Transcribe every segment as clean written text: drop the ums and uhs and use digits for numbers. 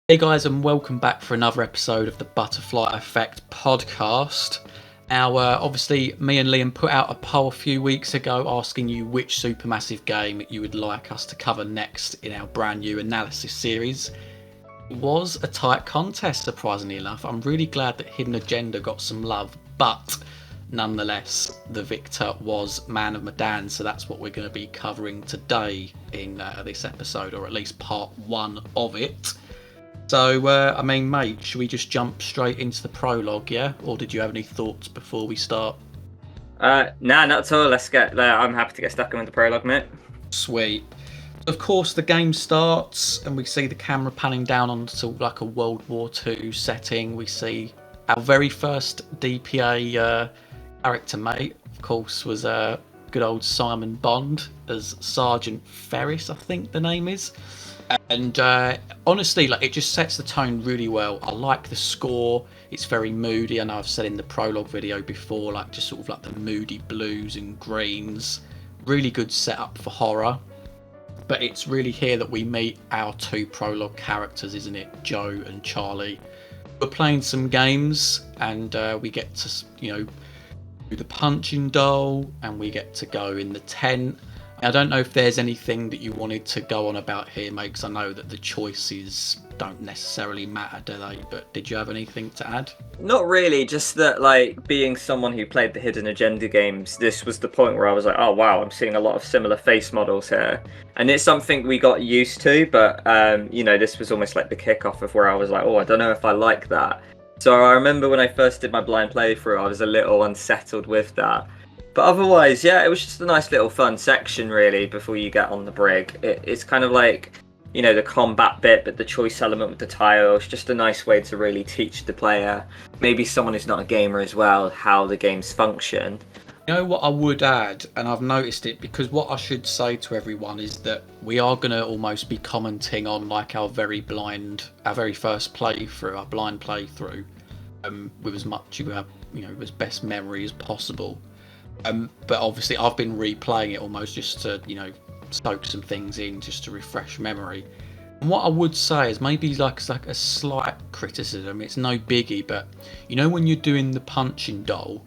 Hey guys, and welcome back for another episode of the Butterfly Effect podcast. Now, obviously, me and Liam put out a poll a few weeks ago asking you which supermassive game you would like us to cover next in our brand new analysis series. It was a tight contest, surprisingly enough. I'm really glad that Hidden Agenda got some love, but nonetheless, the victor was Man of Medan, so that's what we're going to be covering today in this episode, or at least part one of it. So, mate, should we just jump straight into the prologue, yeah? Or did you have any thoughts before we start? Nah, not at all. I'm happy to get stuck in with the prologue, mate. Sweet. Of course, the game starts and we see the camera panning down onto like a World War II setting. We see our very first DPA character, mate, of course, was good old Simon Bond as Sergeant Ferris, I think the name is. And honestly, like, it just sets the tone really well. I like the score. It's very moody. I know I've said in the prologue video before, like, just sort of like the moody blues and greens. Really good setup for horror. But it's really here that we meet our two prologue characters, isn't it? Joe and Charlie. We're playing some games and we get to, do the punching doll, and we get to go in the tent. I don't know if there's anything that you wanted to go on about here, mate, because I know that the choices don't necessarily matter, do they? But did you have anything to add? Not really, just that, like, being someone who played the Hidden Agenda games, this was the point where I was like, oh wow, I'm seeing a lot of similar face models here. And it's something we got used to, but, this was almost like the kickoff of where I was like, oh, I don't know if I like that. So I remember when I first did my blind playthrough, I was a little unsettled with that. But otherwise, yeah, it was just a nice little fun section, really, before you get on the brig. It's kind of like, the combat bit, but the choice element with the tiles, just a nice way to really teach the player, maybe someone who's not a gamer as well, how the games function. You know what I would add, and I've noticed it, because what I should say to everyone is that we are going to almost be commenting on, like, our very first playthrough, our blind playthrough, with as much as best memory as possible. But obviously I've been replaying it almost just to, stoke some things in, just to refresh memory. And what I would say is maybe like a slight criticism. It's no biggie, but when you're doing the punching doll,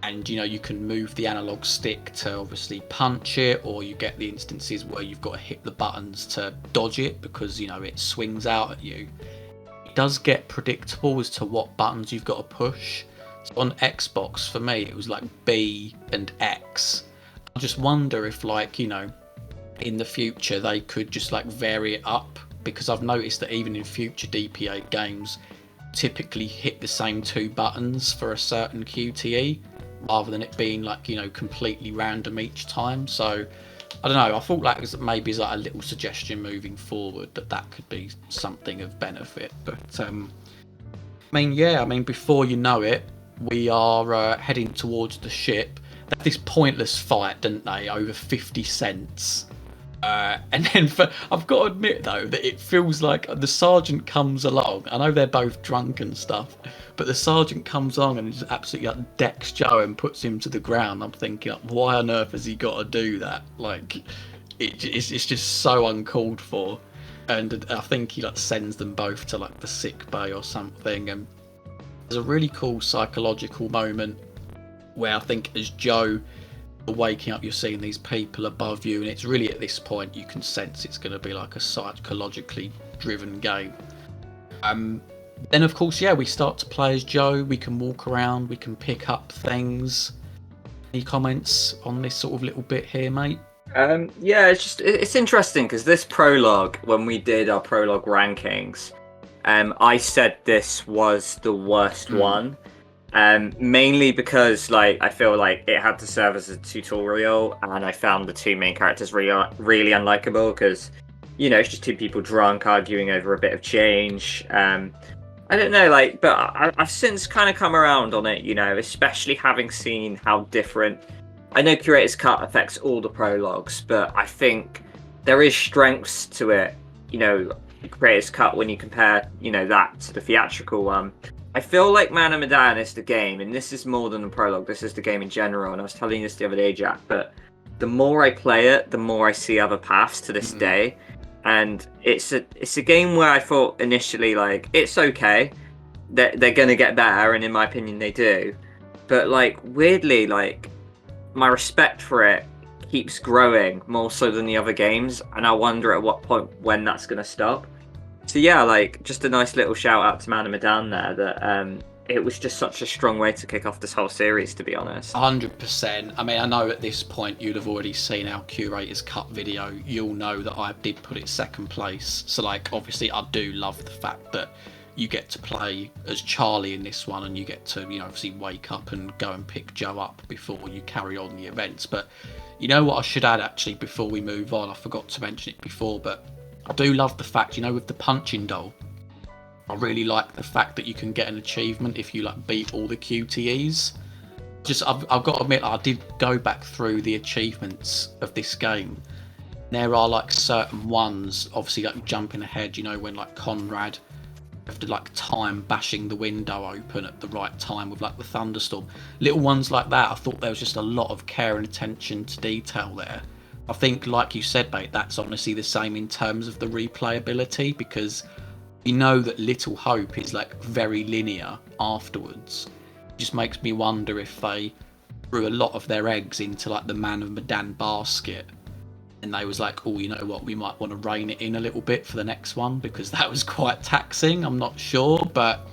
and you can move the analog stick to obviously punch it, or you get the instances where you've got to hit the buttons to dodge it because it swings out at you. It does get predictable as to what buttons you've got to push. On Xbox, for me, it was like B and X. I just wonder if, in the future they could just vary it up, because I've noticed that even in future DPA games, typically hit the same two buttons for a certain QTE, rather than it being completely random each time. So I don't know. I thought maybe as a little suggestion moving forward that could be something of benefit. But before you know it, we are heading towards the ship. They had this pointless fight, didn't they, over 50 cents. And then I've got to admit, though, that it feels like the sergeant comes along. I know they're both drunk and stuff, but the sergeant comes along and just absolutely decks Joe and puts him to the ground. I'm thinking, why on earth has he got to do that? It's just so uncalled for. And I think he sends them both to the sick bay or something. And there's a really cool psychological moment where I think as Joe waking up, you're seeing these people above you, and it's really at this point you can sense it's going to be like a psychologically driven game. Then of course, we start to play as Joe. We can walk around, we can pick up things. Any comments on this sort of little bit here, mate? It's interesting because this prologue, when we did our prologue rankings, I said this was the worst one, mainly because I feel like it had to serve as a tutorial, and I found the two main characters really unlikable because it's just two people drunk arguing over a bit of change. I don't know, but I've since kind of come around on it, especially having seen how different. I know Curator's cut affects all the prologues, but I think there is strengths to it, Curator's cut when you compare that to the theatrical one. I feel like Man of Medan is the game, and this is more than the prologue, this is the game in general, and I was telling you this the other day, Jack, but the more I play it, the more I see other paths to this day, and it's a game where I thought initially like it's okay, they're gonna get better, and in my opinion they do, but like weirdly like my respect for it keeps growing more so than the other games, and I wonder at what point when that's gonna stop. So yeah, like just a nice little shout out to Man of Medan there. That it was just such a strong way to kick off this whole series, to be honest. 100%. I mean, I know at this point you'd have already seen our Curator's Cut video. You'll know that I did put it second place. So, like, obviously, I do love the fact that you get to play as Charlie in this one, and you get to, you know, obviously wake up and go and pick Joe up before you carry on the events. But you know what I should add actually before we move on? I forgot to mention it before, but I do love the fact, you know, with the punching doll, I really like the fact that you can get an achievement if you like beat all the QTEs. Just I've got to admit, I did go back through the achievements of this game. There are like certain ones, obviously like jumping ahead, you know, when like Conrad have to like time bashing the window open at the right time with like the thunderstorm. Little ones like that, I thought there was just a lot of care and attention to detail there. I think, like you said, mate, that's honestly the same in terms of the replayability, because you know that Little Hope is like very linear afterwards. It just makes me wonder if they threw a lot of their eggs into like the Man of Medan basket, and they was like, oh, you know what, we might want to rein it in a little bit for the next one, because that was quite taxing. I'm not sure, but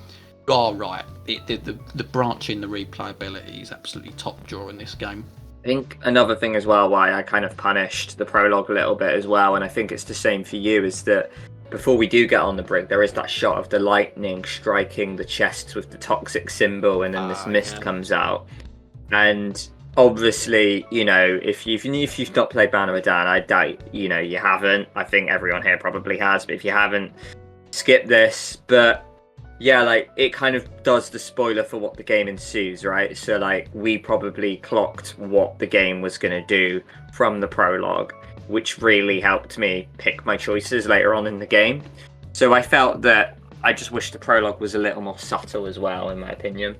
you are right. The branch in the replayability is absolutely top drawer in this game. I think another thing as well why I kind of punished the prologue a little bit as well, and I think it's the same for you, is that before we do get on the brig, there is that shot of the lightning striking the chests with the toxic symbol, and then this mist comes out. And obviously, you know, if you've not played Man of Medan, I doubt, you know, you haven't. I think everyone here probably has, but if you haven't, skip this. But yeah, like it kind of does the spoiler for what the game ensues, right? So like we probably clocked what the game was going to do from the prologue, which really helped me pick my choices later on in the game. So I felt that I just wish the prologue was a little more subtle as well, in my opinion.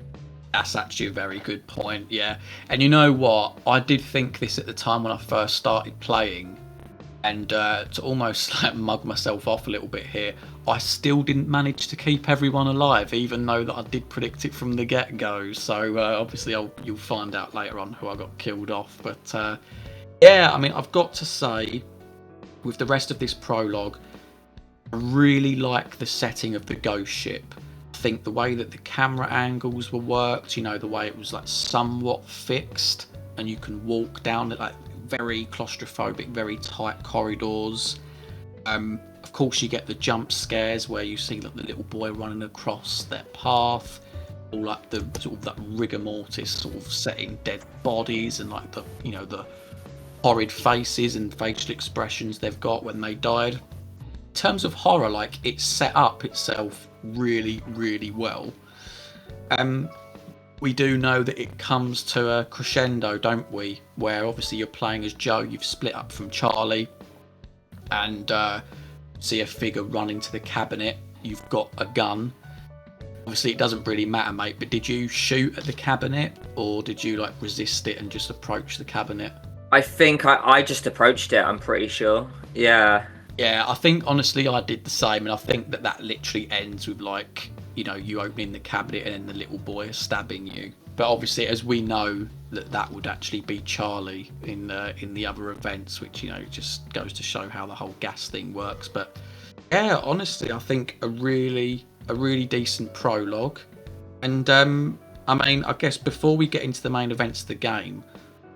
That's actually a very good point, yeah. And you know what? I did think this at the time when I first started playing, and to almost like mug myself off a little bit here, I still didn't manage to keep everyone alive, even though that I did predict it from the get-go. So obviously you'll find out later on who I got killed off. But yeah, I mean, I've got to say, with the rest of this prologue, I really like the setting of the ghost ship. I think the way that the camera angles were worked, you know, the way it was like somewhat fixed, and you can walk down it like very claustrophobic, very tight corridors. Of course, you get the jump scares where you see like the little boy running across their path, all like the sort of that rigor mortis sort of setting dead bodies, and like the, you know, the horrid faces and facial expressions they've got when they died. In terms of horror, like it's set up itself really, really well. We do know that it comes to a crescendo, don't we? Where obviously you're playing as Joe, you've split up from Charlie, and see a figure run into the cabinet. You've got a gun. Obviously it doesn't really matter, mate, but did you shoot at the cabinet, or did you like resist it and just approach the cabinet? I think I just approached it, I'm pretty sure. Yeah. Yeah, I think honestly I did the same, and I think that literally ends with like, you know, you opening the cabinet and then the little boy stabbing you. But obviously, as we know, that would actually be Charlie in the other events, which, you know, just goes to show how the whole gas thing works. But yeah, honestly, I think a really decent prologue. And I mean, I guess before we get into the main events of the game,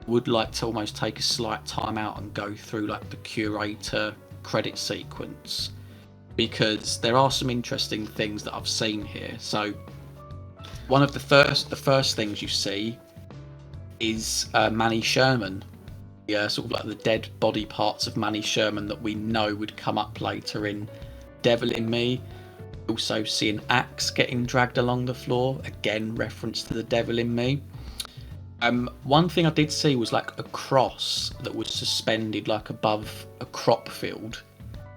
I would like to almost take a slight time out and go through like the Curator credit sequence, because there are some interesting things that I've seen here. So one of the first things you see is Manny Sherman, sort of like the dead body parts of Manny Sherman that we know would come up later in Devil in Me. Also see an axe getting dragged along the floor, again reference to the Devil in Me. One thing I did see was like a cross that was suspended like above a crop field.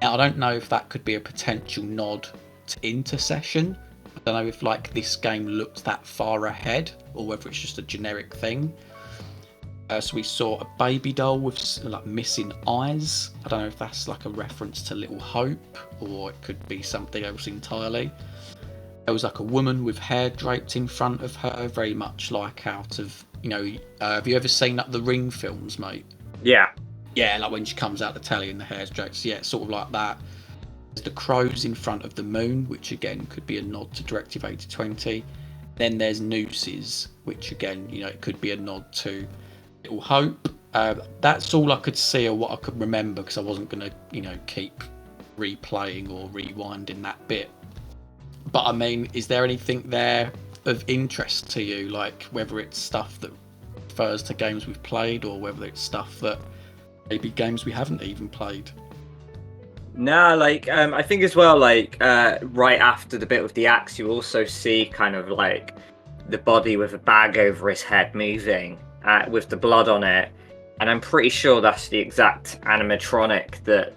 Now, I don't know if that could be a potential nod to Intercession. I don't know if like this game looked that far ahead, or whether it's just a generic thing. So we saw a baby doll with like missing eyes. I don't know if that's like a reference to Little Hope, or it could be something else entirely. There was like a woman with hair draped in front of her, very much like out of, have you ever seen like the Ring films, mate? Yeah. Yeah, like when she comes out the telly and the hair's draped. Yeah, sort of like that. There's the crows in front of the moon, which again could be a nod to Directive 8020. Then there's nooses, which again, it could be a nod to Little Hope. That's all I could see or what I could remember, because I wasn't going to, keep replaying or rewinding that bit. But I mean, is there anything there of interest to you, like whether it's stuff that refers to games we've played, or whether it's stuff that maybe games we haven't even played? No, like I think as well, like right after the bit with the axe, you also see kind of like the body with a bag over his head moving with the blood on it, and I'm pretty sure that's the exact animatronic that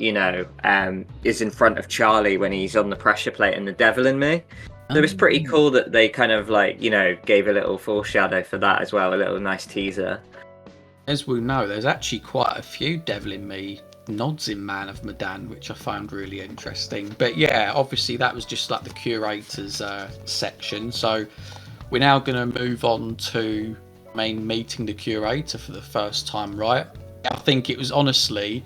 is in front of Charlie when he's on the pressure plate in The Devil in Me. So it's pretty cool that they kind of like gave a little foreshadow for that as well, a little nice teaser. As we know, there's actually quite a few Devil in Me nods in Man of Medan, which I found really interesting. But yeah, obviously that was just like the Curator's section. So we're now going to move on to meeting the Curator for the first time, right? I think it was honestly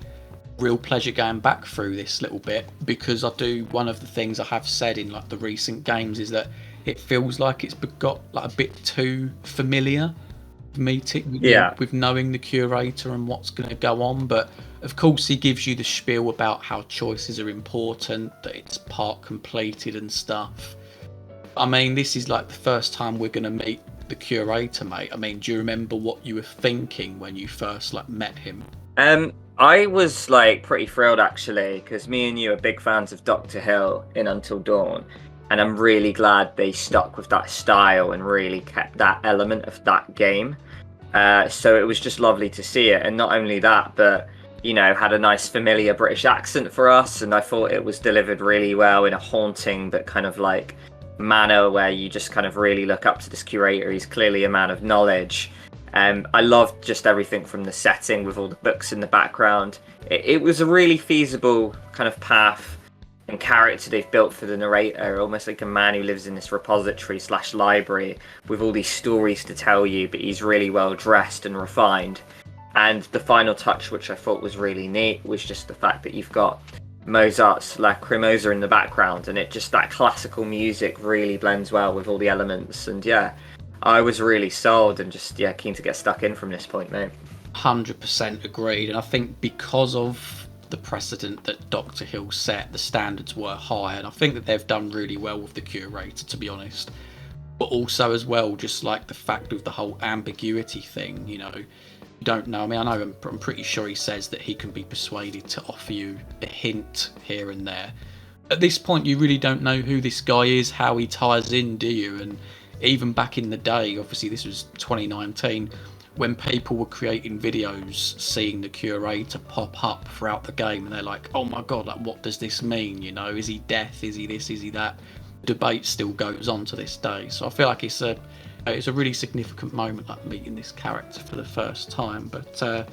real pleasure going back through this little bit, because one of the things I have said in like the recent games is that it feels like it's got like a bit too familiar with knowing the Curator and what's going to go on. But of course he gives you the spiel about how choices are important, that it's part completed and stuff. I mean, this is like the first time we're going to meet the Curator, mate. I mean, do you remember what you were thinking when you first like met him? I was like pretty thrilled actually, because me and you are big fans of Dr. Hill in Until Dawn, and I'm really glad they stuck with that style and really kept that element of that game. So it was just lovely to see it, and not only that, but had a nice familiar British accent for us, and I thought it was delivered really well in a haunting but kind of like manner where you just kind of really look up to this Curator. He's clearly a man of knowledge. I loved just everything from the setting with all the books in the background. It was a really feasible kind of path and character they've built for the narrator, almost like a man who lives in this repository / library with all these stories to tell you, but he's really well dressed and refined. And the final touch, which I thought was really neat, was just the fact that you've got Mozart's Lacrimosa in the background, and it just, that classical music really blends well with all the elements. And yeah, I was really sold and just keen to get stuck in from this point, mate. 100% agreed. And I think because of the precedent that Dr. Hill set, the standards were high, and I think that they've done really well with the Curator, to be honest. But also as well, just like the fact of the whole ambiguity thing, you don't know. I mean, I know I'm pretty sure he says that he can be persuaded to offer you a hint here and there. At this point, you really don't know who this guy is, how he ties in, do you? And even back in the day, obviously this was 2019, when people were creating videos seeing the Curator pop up throughout the game, and they're like, oh my god, like, what does this mean? Is he death? Is he this? Is he that? The debate still goes on to this day. So I feel like it's a really significant moment, like meeting this character for the first time. But I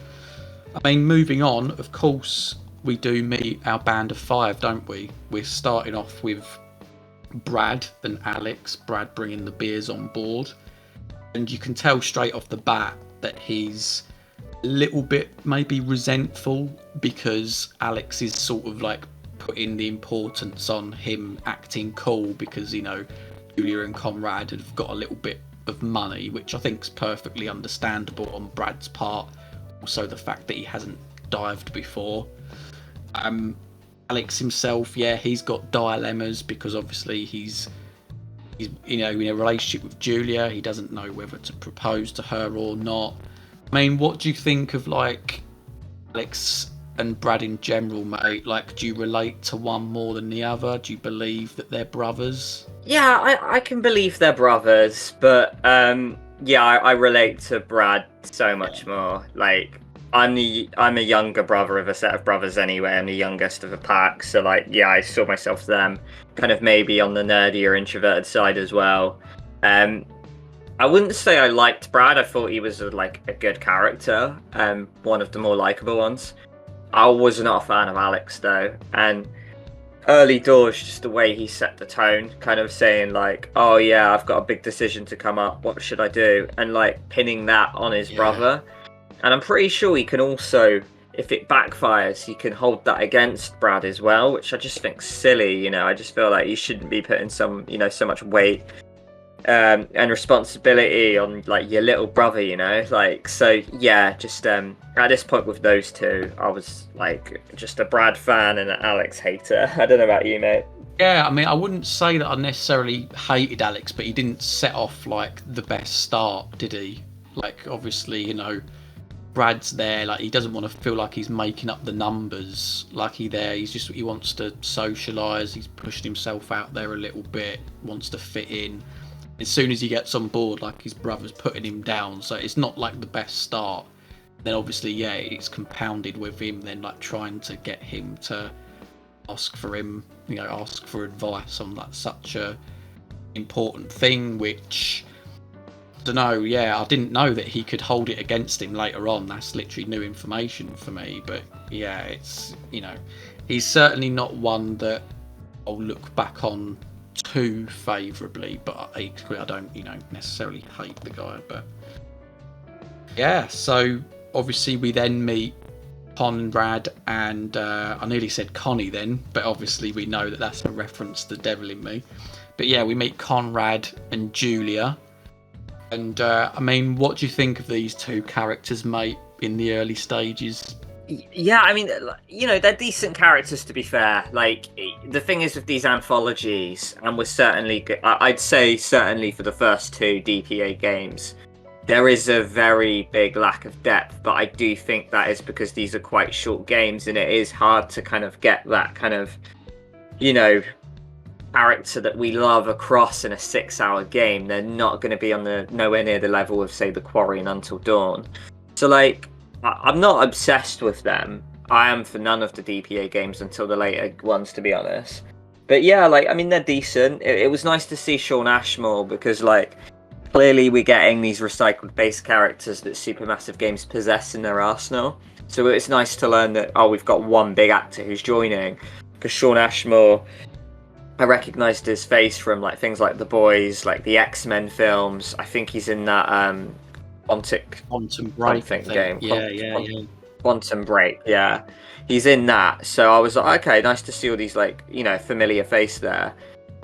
mean, moving on, of course we do meet our band of five, don't we? We're starting off with Brad and Alex. Brad bringing the beers on board, and you can tell straight off the bat that he's a little bit maybe resentful, because Alex is sort of like putting the importance on him acting cool, because Julia and Conrad have got a little bit of money, which I think is perfectly understandable on Brad's part. Also the fact that he hasn't dived before. Alex himself, he's got dilemmas, because obviously he's in a relationship with Julia. He doesn't know whether to propose to her or not. I mean, what do you think of like Alex and Brad in general, mate? Like, do you relate to one more than the other? Do you believe that they're brothers? Yeah, I can believe they're brothers, but I relate to Brad so much more. Like, I'm a younger brother of a set of brothers anyway. I'm the youngest of a pack, so like, I saw myself them kind of maybe on the nerdier, introverted side as well. I wouldn't say I liked Brad. I thought he was like a good character, one of the more likable ones. I was not a fan of Alex though, and early doors, just the way he set the tone, kind of saying like, "Oh yeah, I've got a big decision to come up. What should I do?" And like pinning that on his Yeah. brother. And I'm pretty sure he can also, if it backfires, he can hold that against Brad as well, which I just think's silly. I just feel like you shouldn't be putting so much weight and responsibility on like your little brother, like. So yeah, just at this point with those two, I was like just a Brad fan and an Alex hater. I don't know about you, mate. Yeah, I mean, I wouldn't say that I necessarily hated Alex, but he didn't set off like the best start, did he? Like, obviously, Brad's there, like he doesn't want to feel like he's making up the numbers. Like he wants to socialise. He's pushing himself out there a little bit, wants to fit in. As soon as he gets on board, like his brother's putting him down, so it's not like the best start. Then obviously, yeah, it's compounded with him then like trying to get him to ask for advice on that such a important thing, which I don't know. Yeah, I didn't know that he could hold it against him later on. That's literally new information for me. But yeah, it's he's certainly not one that I'll look back on too favourably. But equally, I don't necessarily hate the guy. But yeah, so obviously we then meet Conrad and I nearly said Connie then, but obviously we know that that's a reference to Devil in Me. But yeah, we meet Conrad and Julia. And I mean, what do you think of these two characters, mate, in the early stages? Yeah, I mean, they're decent characters to be fair. Like, the thing is with these anthologies, and we're certainly, I'd say certainly for the first two DPA games, there is a very big lack of depth, but I do think that is because these are quite short games, and it is hard to kind of get that kind of, character that we love across in a 6-hour game. They're not going to be on nowhere near the level of, say, The Quarry and Until Dawn. So, like, I'm not obsessed with them. I am for none of the DPA games until the later ones, to be honest. But yeah, like, I mean, they're decent. It was nice to see Sean Ashmore because, like, clearly we're getting these recycled base characters that Supermassive Games possess in their arsenal. So it's nice to learn that, we've got one big actor who's joining. Because Sean Ashmore, I recognised his face from like things like The Boys, like the X-Men films. I think he's in that Quantum Break game. Yeah. Quantum Break, yeah. He's in that. So I was like, okay, nice to see all these like, familiar face there.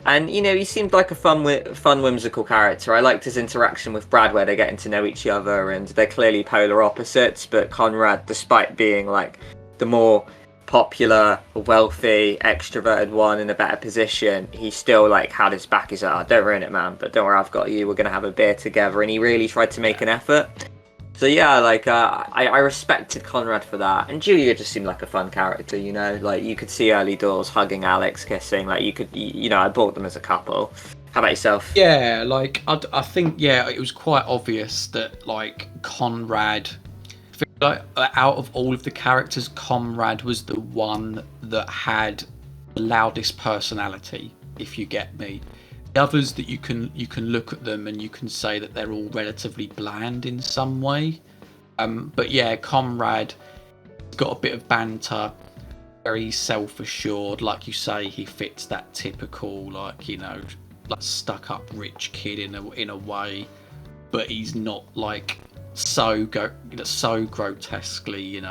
And he seemed like a fun, whimsical character. I liked his interaction with Brad, where they're getting to know each other, and they're clearly polar opposites. But Conrad, despite being like the more popular, wealthy, extroverted one in a better position, he still like had his back. He's like, "Oh, don't ruin it, man. But don't worry, I've got you. We're gonna have a beer together." And he really tried to make an effort. So yeah, like I respected Conrad for that, and Julia just seemed like a fun character. Like you could see early doors hugging Alex, kissing. Like you could, I bought them as a couple. How about yourself? Yeah, like I think it was quite obvious that like Conrad, I feel like out of all of the characters, Conrad was the one that had the loudest personality, if you get me. The others that you can look at them and you can say that they're all relatively bland in some way. But yeah, Conrad got a bit of banter, very self-assured, like you say. He fits that typical like stuck up rich kid in a way, but he's not like so grotesquely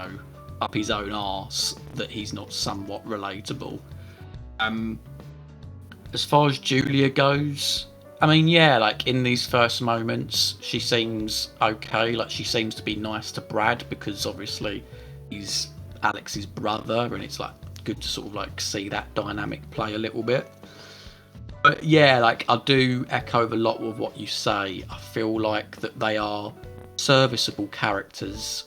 up his own arse that he's not somewhat relatable. As far as Julia goes, I mean, yeah, like in these first moments, she seems okay. Like she seems to be nice to Brad because obviously he's Alex's brother, and it's like good to sort of like see that dynamic play a little bit. But yeah, like I do echo a lot with what you say. I feel like that they are serviceable characters,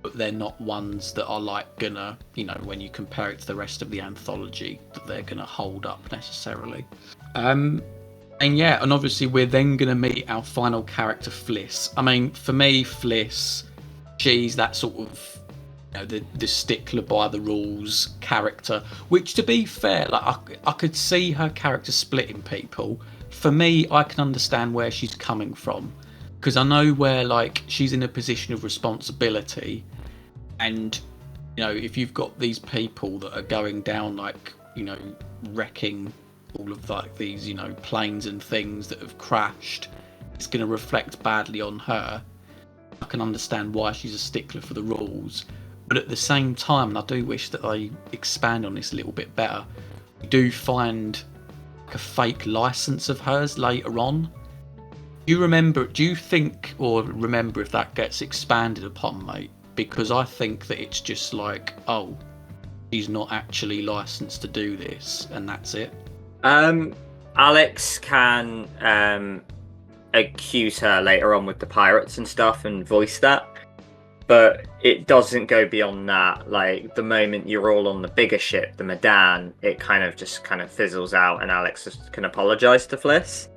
but they're not ones that are like gonna, when you compare it to the rest of the anthology, that they're gonna hold up necessarily. And yeah, and obviously we're then gonna meet our final character, Fliss. I mean, for me, Fliss, she's that sort of the stickler by the rules character, which to be fair, like I could see her character splitting people. For me, I can understand where she's coming from. because I know where like she's in a position of responsibility, and if you've got these people that are going down, like wrecking all of like these planes and things that have crashed, it's going to reflect badly on her. I can understand why she's a stickler for the rules, but at the same time, and I do wish that they expand on this a little bit better, we do find like a fake license of hers later on. Do you think or remember if that gets expanded upon, mate? Because I think that it's just like, oh, she's not actually licensed to do this, and that's it. Alex can accuse her later on with the pirates and stuff and voice that, but it doesn't go beyond that. Like, the moment you're all on the bigger ship, the Medan, it kind of fizzles out, and Alex just can apologize to Fliss.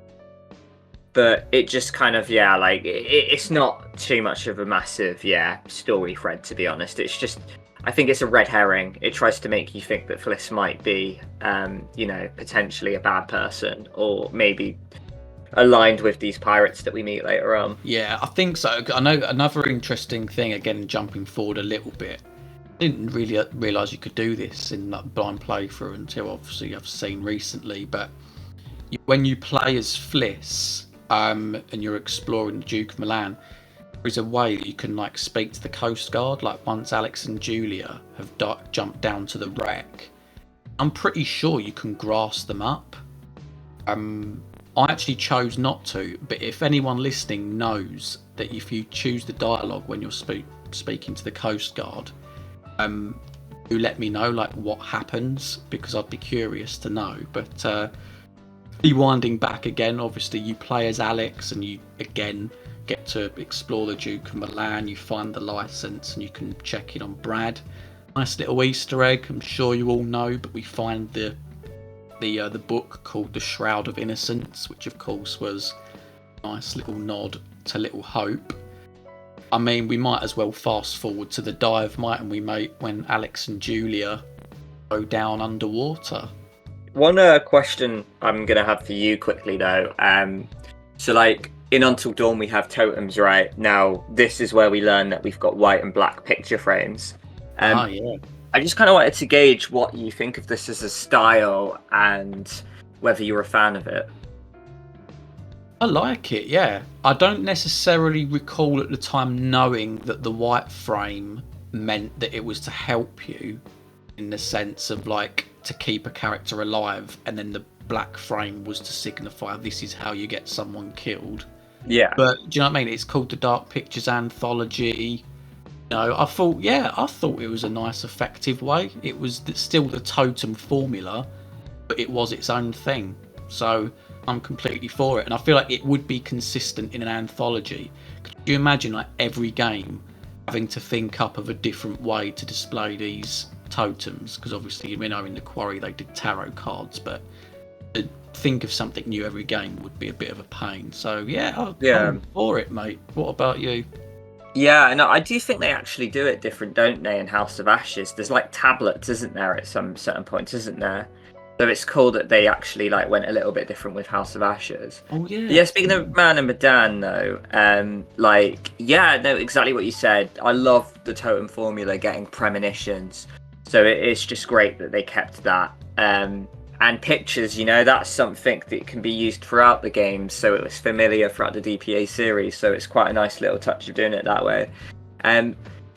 But it just kind of, it's not too much of a massive, story thread, to be honest. It's just, I think it's a red herring. It tries to make you think that Fliss might be, potentially a bad person, or maybe aligned with these pirates that we meet later on. Yeah, I think so. I know another interesting thing, again, jumping forward a little bit. I didn't really realise you could do this in that blind playthrough until obviously I've seen recently, but when you play as Fliss, and you're exploring the Duke of Milan, there is a way that you can like speak to the Coast Guard. Like, once Alex and Julia have jumped down to the wreck, I'm pretty sure you can grass them up. I actually chose not to, but if anyone listening knows that if you choose the dialogue when you're speaking to the Coast Guard, do let me know like what happens, because I'd be curious to know. But rewinding back again, obviously you play as Alex and you again get to explore the Duke of Milan. You find the license and you can check in on Brad. Nice little Easter egg, I'm sure you all know, but we find the book called The Shroud of Innocence, which of course was a nice little nod to Little Hope. I mean, we might as well fast forward to the dive, mightn't we, mate, when Alex and Julia go down underwater. One question I'm going to have for you quickly, though. So, like, in Until Dawn, we have totems, right? Now, this is where we learn that we've got white and black picture frames. Yeah. I just kind of wanted to gauge what you think of this as a style and whether you're a fan of it. I like it, yeah. I don't necessarily recall at the time knowing that the white frame meant that it was to help you, in the sense of like to keep a character alive, and then the black frame was to signify this is how you get someone killed. Yeah. But do you know what I mean? It's called the Dark Pictures Anthology. I thought it was a nice, effective way. It was still the totem formula, but it was its own thing. So I'm completely for it, and I feel like it would be consistent in an anthology. Could you imagine like every game having to think up of a different way to display these totems? Because obviously, in the Quarry they did tarot cards, but to think of something new every game would be a bit of a pain. So I'm for it, mate. What about you? Yeah, no, I do think they actually do it different, don't they, in House of Ashes? There's like tablets, isn't there, at some certain points, isn't there? So it's cool that they actually like went a little bit different with House of Ashes. Oh yeah. Yeah, speaking of Man of Medan though, exactly what you said. I love the totem formula getting premonitions. So it's just great that they kept that. And pictures, that's something that can be used throughout the game, so it was familiar throughout the DPA series, so it's quite a nice little touch of doing it that way.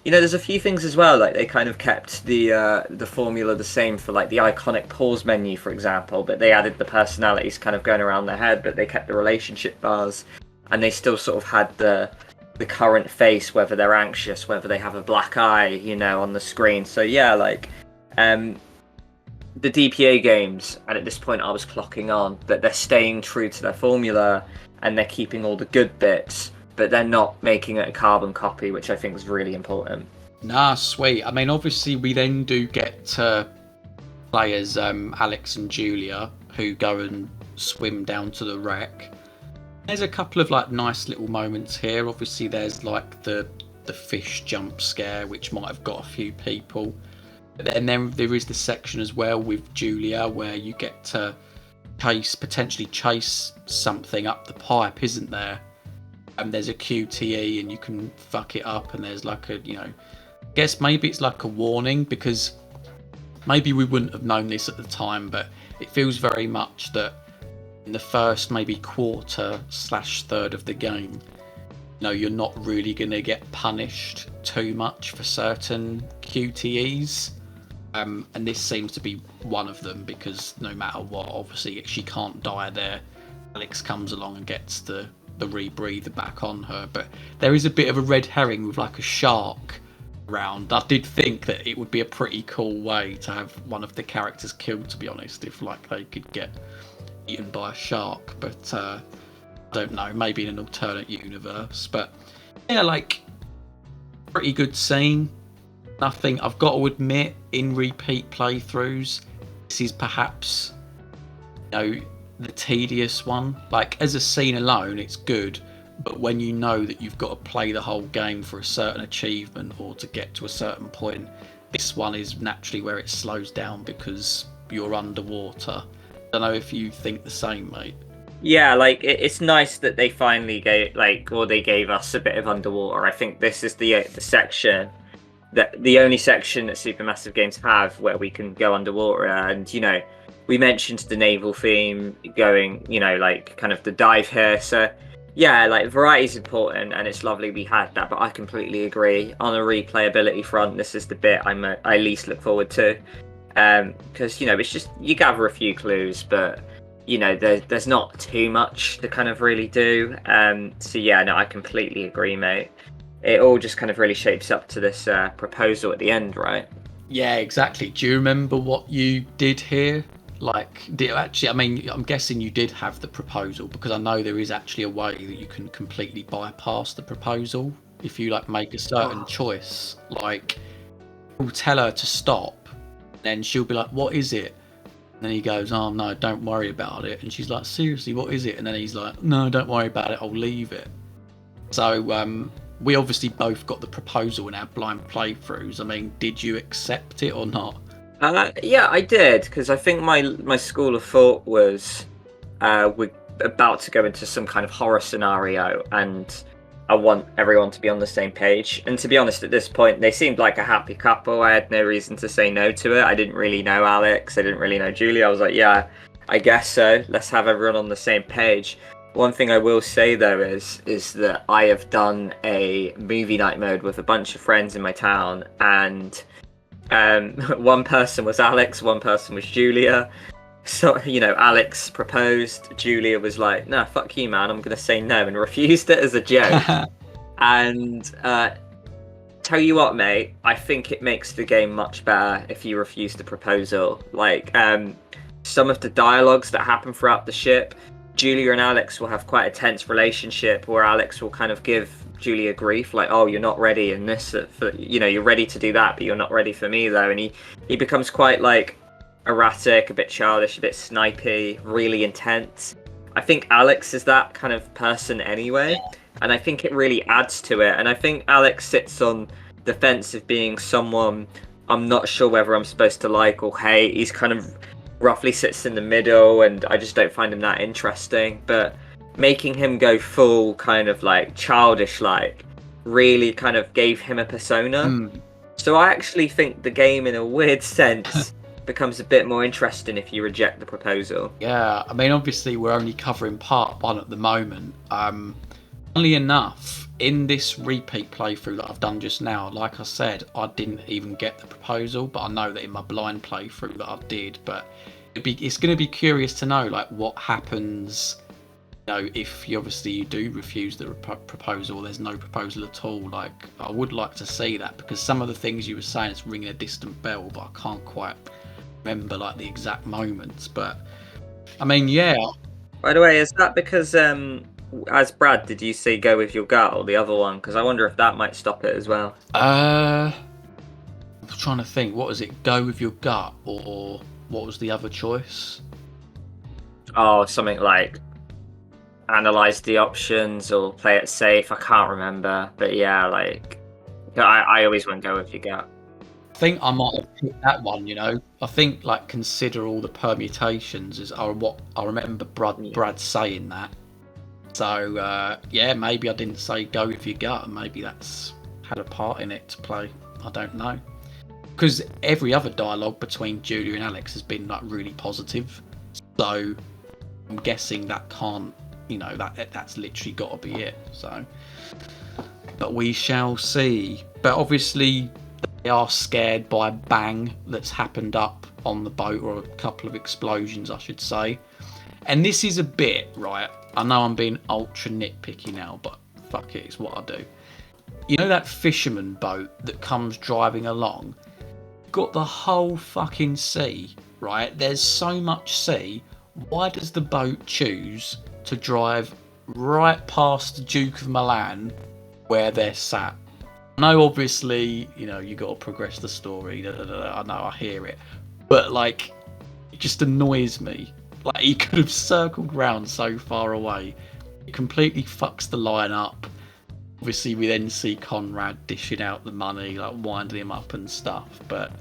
There's a few things as well, like they kind of kept the formula the same for like the iconic pause menu, for example, but they added the personalities kind of going around their head, but they kept the relationship bars, and they still sort of had the current face, whether they're anxious, whether they have a black eye, on the screen. So the DPA games, and at this point I was clocking on that they're staying true to their formula and they're keeping all the good bits, but they're not making it a carbon copy, which I think is really important. Nah, sweet. I mean, obviously we then do get to play as Alex and Julia, who go and swim down to the wreck. There's a couple of like nice little moments here. Obviously there's like the fish jump scare, which might have got a few people. And then there is the section as well with Julia where you get to potentially chase something up the pipe, isn't there? and there's a QTE and you can fuck it up, and there's like a, I guess maybe it's like a warning, because maybe we wouldn't have known this at the time, but it feels very much that in the first maybe quarter/third of the game, you're not really going to get punished too much for certain QTEs. And this seems to be one of them, because no matter what, obviously she can't die there. Alex comes along and gets the rebreather back on her. But there is a bit of a red herring with like a shark around. I did think that it would be a pretty cool way to have one of the characters killed, to be honest, if like they could get eaten by a shark. But I don't know, maybe in an alternate universe. But yeah, like, pretty good scene. Nothing, I've got to admit, in repeat playthroughs, this is perhaps the tedious one. Like, as a scene alone, it's good, but when you know that you've got to play the whole game for a certain achievement or to get to a certain point, this one is naturally where it slows down because you're underwater. I don't know if you think the same, mate. Yeah, like it's nice that they finally gave us a bit of underwater. I think this is the section, that the only section that Supermassive games have where we can go underwater. And we mentioned the naval theme going, like kind of the dive here. So yeah, like variety is important, and it's lovely we had that. But I completely agree, on a replayability front, this is the bit I least look forward to, because it's just, you gather a few clues, but there's not too much to kind of really do. So yeah, no, I completely agree, mate. It all just kind of really shapes up to this proposal at the end, right? Yeah, exactly. Do you remember what you did here? Like, I'm guessing you did have the proposal, because I know there is actually a way that you can completely bypass the proposal if you like make a certain choice. Like, you'll tell her to stop, then she'll be like, "What is it?" And then he goes, "Oh no, don't worry about it." And she's like, "Seriously, what is it?" And then he's like, "No, don't worry about it, I'll leave it." So we obviously both got the proposal in our blind playthroughs. I mean, did you accept it or not? Yeah, I did, because I think my school of thought was we're about to go into some kind of horror scenario, and I want everyone to be on the same page. And to be honest, at this point, they seemed like a happy couple. I had no reason to say no to it. I didn't really know Alex. I didn't really know Julia. I was like, yeah, I guess so. Let's have everyone on the same page. One thing I will say though is that I have done a movie night mode with a bunch of friends in my town, and one person was Alex, one person was Julia. So Alex proposed, Julia was like, "No, fuck you, man, I'm gonna say no," and refused it as a joke. And tell you what, mate, I think it makes the game much better if you refuse the proposal. Like, some of the dialogues that happen throughout the ship, Julia and Alex will have quite a tense relationship, where Alex will kind of give Julia grief, like, "Oh, you're not ready in this, you're ready to do that, but you're not ready for me though." And he becomes quite like erratic, a bit childish, a bit snipey, really intense. I think Alex is that kind of person anyway, and I think it really adds to it. And I think Alex sits on the fence of being someone I'm not sure whether I'm supposed to like or hate. He's kind of roughly sits in the middle, and I just don't find him that interesting. But making him go full kind of like childish, like, really kind of gave him a persona. So I actually think the game, in a weird sense, becomes a bit more interesting if you reject the proposal. Yeah, I mean, obviously we're only covering part one at the moment. Funnily enough, in this repeat playthrough that I've done just now, like I said, I didn't even get the proposal, but I know that in my blind playthrough that I did. But it's going to be curious to know, like, what happens, if you do refuse the proposal, there's no proposal at all. Like, I would like to see that, because some of the things you were saying, it's ringing a distant bell, but I can't quite remember like the exact moments. But I mean, yeah. By the way, is that because as Brad, did you say go with your gut, or the other one? Because I wonder if that might stop it as well. I'm trying to think, what was it, go with your gut, or what was the other choice? Oh, something like analyze the options or play it safe. I can't remember, but yeah, like I always went go with your gut. I think I might have picked that one, I think, like, consider all the permutations are what I remember Brad saying that. So yeah, maybe I didn't say go with your gut, and maybe that's had a part in it to play. I don't know, because every other dialogue between Julia and Alex has been like really positive. So I'm guessing that can't, that's literally got to be it. So, but we shall see. But obviously, they are scared by a bang that's happened up on the boat, or a couple of explosions, I should say. And this is a bit, right? I know I'm being ultra nitpicky now, but fuck it, it's what I do. You know that fisherman boat that comes driving along? Got the whole fucking sea, right? There's so much sea. Why does the boat choose to drive right past the Duke of Milan where they're sat? I know, obviously, you got to progress the story. I know, I hear it. But, like, it just annoys me. Like, he could have circled round so far away. It completely fucks the line up. Obviously, we then see Conrad dishing out the money, like, winding him up and stuff. But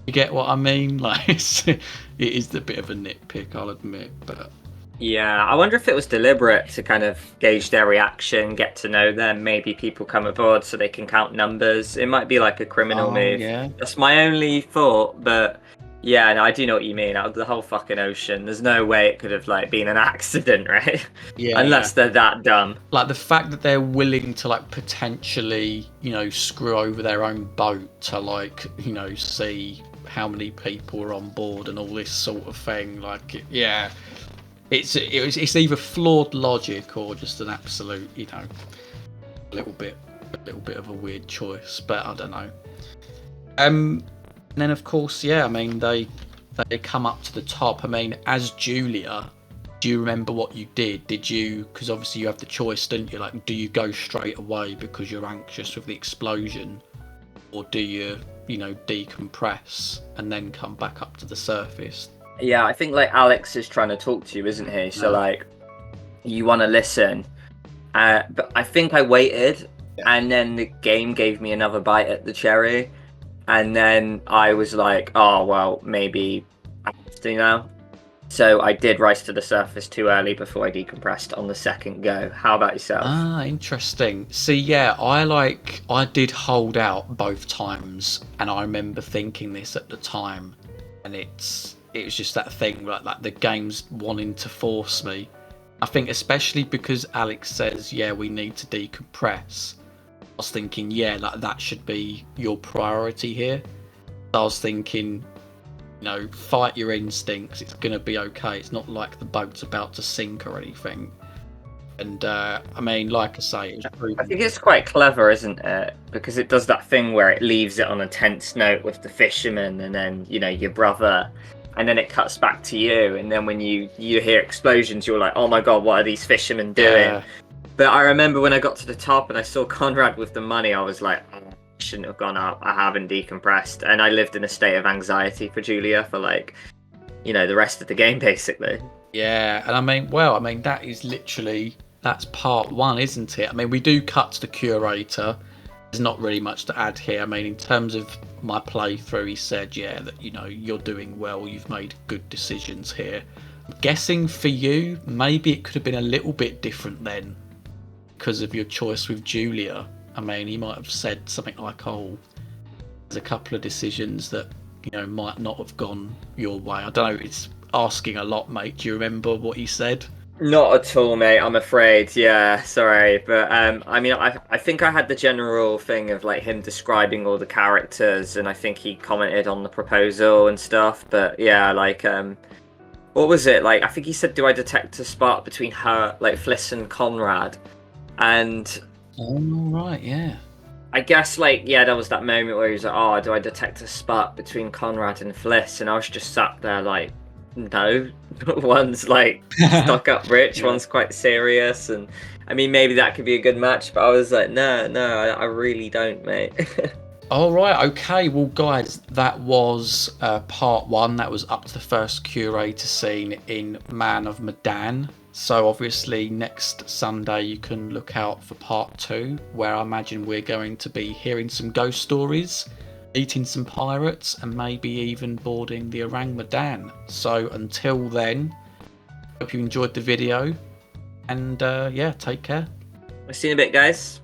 you get what I mean? Like, it is a bit of a nitpick, I'll admit. But yeah, I wonder if it was deliberate to kind of gauge their reaction, get to know them. Maybe people come aboard so they can count numbers. It might be like a criminal move. Yeah. That's my only thought, but yeah, no, I do know what you mean. Out of the whole fucking ocean, there's no way it could have like been an accident, right? Yeah. Unless they're that dumb. Like, the fact that they're willing to, like, potentially, screw over their own boat to, like, see how many people are on board and all this sort of thing. Like, yeah. It's either flawed logic or just an absolute, a little bit of a weird choice. But I don't know. And then, of course, yeah. I mean, they come up to the top. I mean, as Julia, do you remember what you did? Did you? Because obviously you have the choice, don't you? Like, do you go straight away because you're anxious with the explosion, or do you, decompress and then come back up to the surface? Yeah, I think like Alex is trying to talk to you, isn't he? So like, you want to listen. But I think I waited, and then the game gave me another bite at the cherry, and then I was like, oh well, maybe I have to now. So I did rise to the surface too early before I decompressed on the second go. How about yourself? Ah, interesting. See, yeah, I did hold out both times, and I remember thinking this at the time, and it was just that thing, like the game's wanting to force me. I think especially because Alex says, yeah, we need to decompress. I was thinking, yeah, like that should be your priority here. I was thinking, fight your instincts. It's going to be okay. It's not like the boat's about to sink or anything. And I mean, like I say, it was proven. I think it's quite clever, isn't it? Because it does that thing where it leaves it on a tense note with the fisherman and then, your brother. And then it cuts back to you. And then when you hear explosions, you're like, oh my God, what are these fishermen doing? Yeah. But I remember when I got to the top and I saw Conrad with the money, I was like, oh, I shouldn't have gone up. I haven't decompressed. And I lived in a state of anxiety for Julia for like, the rest of the game, basically. Yeah. And I mean, that is literally, that's part one, isn't it? I mean, we do cut to the Curator. There's not really much to add here. I mean, in terms of my playthrough, he said, yeah, that, you're doing well. You've made good decisions here. I'm guessing for you, maybe it could have been a little bit different then because of your choice with Julia. I mean, he might have said something like, oh, there's a couple of decisions that, might not have gone your way. I don't know. It's asking a lot, mate. Do you remember what he said? Not at all, mate. I'm afraid. Yeah, sorry, but I mean, I think I had the general thing of like him describing all the characters, and I think he commented on the proposal and stuff. But yeah, like, what was it like? I think he said, "Do I detect a spark between her, like Fliss and Conrad?" And oh, right, yeah. I guess like there was that moment where he was like, "Oh, do I detect a spark between Conrad and Fliss?" And I was just sat there like, no. One's like stuck up rich, one's quite serious, and I mean maybe that could be a good match, but I was like, no, I really don't, mate. All right, okay. Well, guys, that was part one. That was up to the first Curator scene in Man of Medan. So obviously next Sunday you can look out for part two, where I imagine we're going to be hearing some ghost stories, meeting some pirates, and maybe even boarding the Orang Medan. So until then, hope you enjoyed the video, And yeah, take care. We'll see you in a bit, guys.